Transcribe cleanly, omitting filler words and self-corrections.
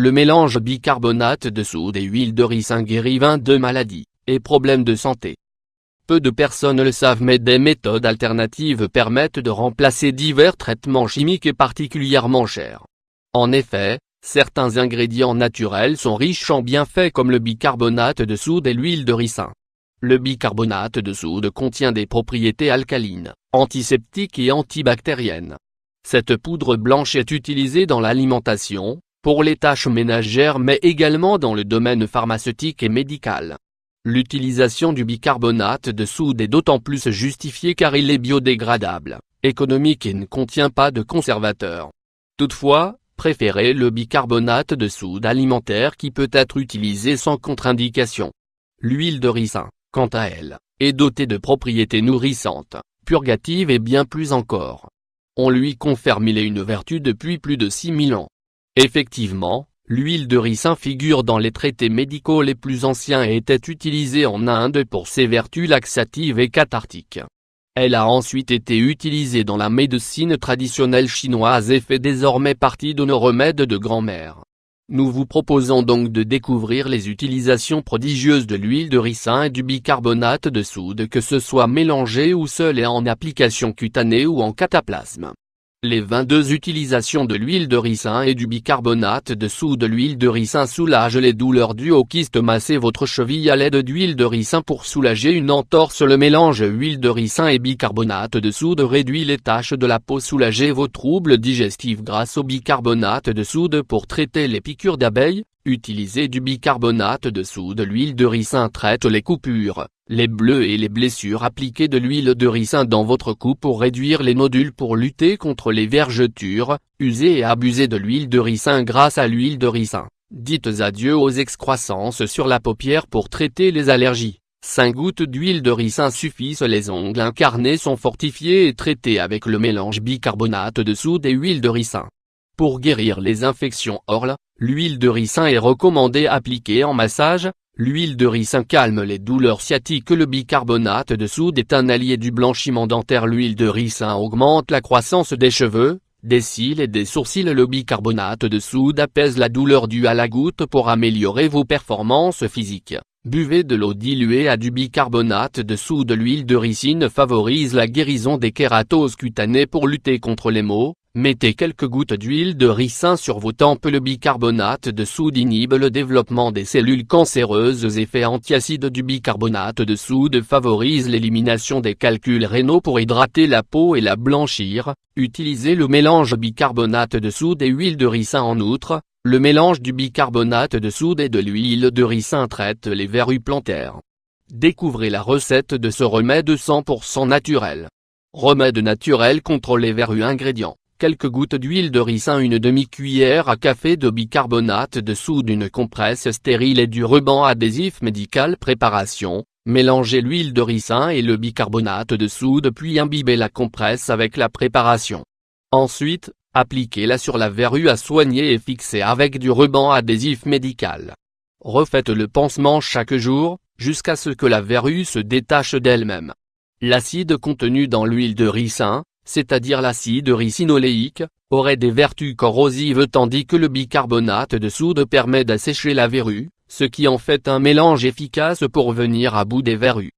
Le mélange bicarbonate de soude et huile de ricin guérit 22 maladies et problèmes de santé. Peu de personnes le savent, mais des méthodes alternatives permettent de remplacer divers traitements chimiques et particulièrement chers. En effet, certains ingrédients naturels sont riches en bienfaits comme le bicarbonate de soude et l'huile de ricin. Le bicarbonate de soude contient des propriétés alcalines, antiseptiques et antibactériennes. Cette poudre blanche est utilisée dans l'alimentation, pour les tâches ménagères mais également dans le domaine pharmaceutique et médical. L'utilisation du bicarbonate de soude est d'autant plus justifiée car il est biodégradable, économique et ne contient pas de conservateurs. Toutefois, préférez le bicarbonate de soude alimentaire qui peut être utilisé sans contre-indication. L'huile de ricin, quant à elle, est dotée de propriétés nourrissantes, purgatives et bien plus encore. On lui confère mille et une vertus depuis plus de 6000 ans. Effectivement, l'huile de ricin figure dans les traités médicaux les plus anciens et était utilisée en Inde pour ses vertus laxatives et cathartiques. Elle a ensuite été utilisée dans la médecine traditionnelle chinoise et fait désormais partie de nos remèdes de grand-mère. Nous vous proposons donc de découvrir les utilisations prodigieuses de l'huile de ricin et du bicarbonate de soude, que ce soit mélangé ou seul et en application cutanée ou en cataplasme. Les 22 utilisations de l'huile de ricin et du bicarbonate de soude. L'huile de ricin soulage les douleurs dues au kyste. Massez votre cheville à l'aide d'huile de ricin pour soulager une entorse. Le mélange huile de ricin et bicarbonate de soude réduit les taches de la peau. Soulagez vos troubles digestifs grâce au bicarbonate de soude pour traiter les piqûres d'abeilles. Utilisez du bicarbonate de soude. L'huile de ricin traite les coupures, les bleus et les blessures. Appliquez de l'huile de ricin dans votre cou pour réduire les nodules. Pour lutter contre les vergetures, usez et abusez de l'huile de ricin. Grâce à l'huile de ricin, dites adieu aux excroissances sur la paupière. Pour traiter les allergies, 5 gouttes d'huile de ricin suffisent. Les ongles incarnés sont fortifiés et traités avec le mélange bicarbonate de soude et huile de ricin. Pour guérir les infections orales, l'huile de ricin est recommandée appliquée en massage. L'huile de ricin calme les douleurs sciatiques. Le bicarbonate de soude est un allié du blanchiment dentaire. L'huile de ricin augmente la croissance des cheveux, des cils et des sourcils. Le bicarbonate de soude apaise la douleur due à la goutte pour améliorer vos performances physiques. Buvez de l'eau diluée à du bicarbonate de soude. L'huile de ricine favorise la guérison des kératoses cutanées. Pour lutter contre les maux, mettez quelques gouttes d'huile de ricin sur vos tempes. Le bicarbonate de soude inhibe le développement des cellules cancéreuses. Effet antiacide du bicarbonate de soude favorise l'élimination des calculs rénaux. Pour hydrater la peau et la blanchir, utilisez le mélange bicarbonate de soude et huile de ricin. En outre, le mélange du bicarbonate de soude et de l'huile de ricin traite les verrues plantaires. Découvrez la recette de ce remède 100% naturel. Remède naturel contre les verrues. Ingrédients: quelques gouttes d'huile de ricin, une demi-cuillère à café de bicarbonate de soude, une compresse stérile et du ruban adhésif médical. Préparation: mélangez l'huile de ricin et le bicarbonate de soude puis imbibez la compresse avec la préparation. Ensuite, appliquez-la sur la verrue à soigner et fixez avec du ruban adhésif médical. Refaites le pansement chaque jour, jusqu'à ce que la verrue se détache d'elle-même. L'acide contenu dans l'huile de ricin, c'est-à-dire l'acide ricinoléique, aurait des vertus corrosives tandis que le bicarbonate de soude permet d'assécher la verrue, ce qui en fait un mélange efficace pour venir à bout des verrues.